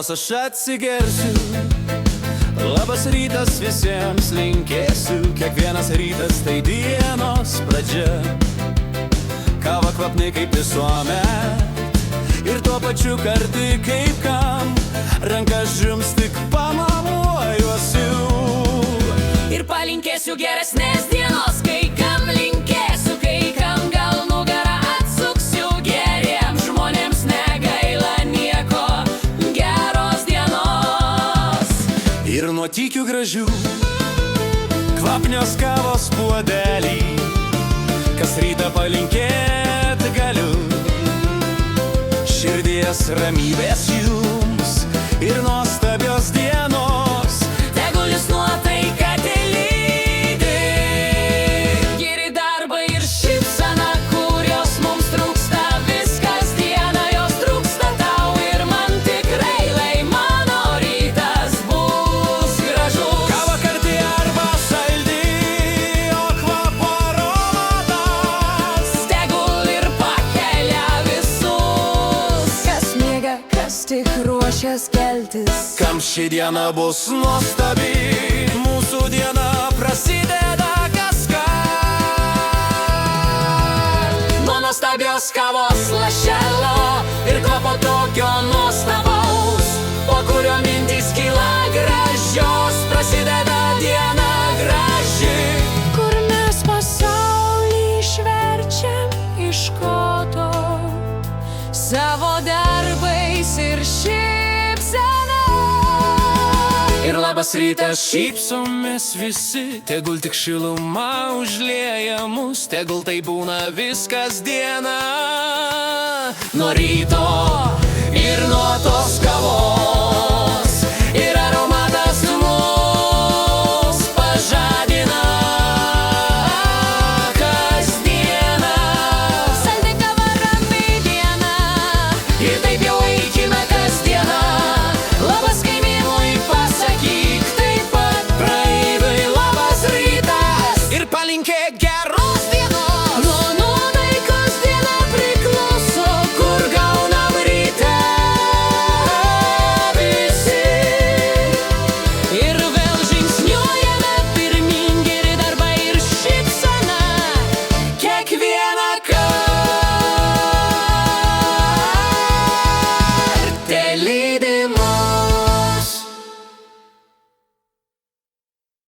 kavos aš atsigersiu. Labas rytas visiems linkėsiu, kiekvienas rytas tai dienos pradžia. Kava kvapni kaip visuomet, ir tuo pačiu kartu kaip kam. Rankas jums tik pamamuojuosiu ir palinkėsiu geresnės dienos, kai kam linkėsiu, kai kam gal nugarą atsuksiu. Geriems žmonėms negaila nieko, geros dienos ir nuotykių gražių, kvapnios kavos puodelį, kas rytą palinkėt galiu. Širdies ramybės jums ir nuostabios dienos, tegul jūs nuotaika telydi. Geri darbai ir šypsena, kurios mums trūksta, viskas diena jos trūksta tau ir man. Tikrai lai mano rytas bus gražus. kava karti arba saldi, o kvapo aromatas Tegul ir pakelia visus, kas miega, kas tik ruošias keltis. kam ši diena bus nuostabi, mūsų diena prasideda kaskart. Nuo nuostabios kavos lašelio ir kvapo tokio nuostabaus, po kurio mintys kyla gražios, prasideda diena graži. Kur mes pasaulį išverčiam iš koto savo darbais ir šypsena. Ir labas rytas šypsomės visi, tegul tik šiluma užlieja mus, tegul tai būna viskas diena. Nuo ryto ir nuo tos kavos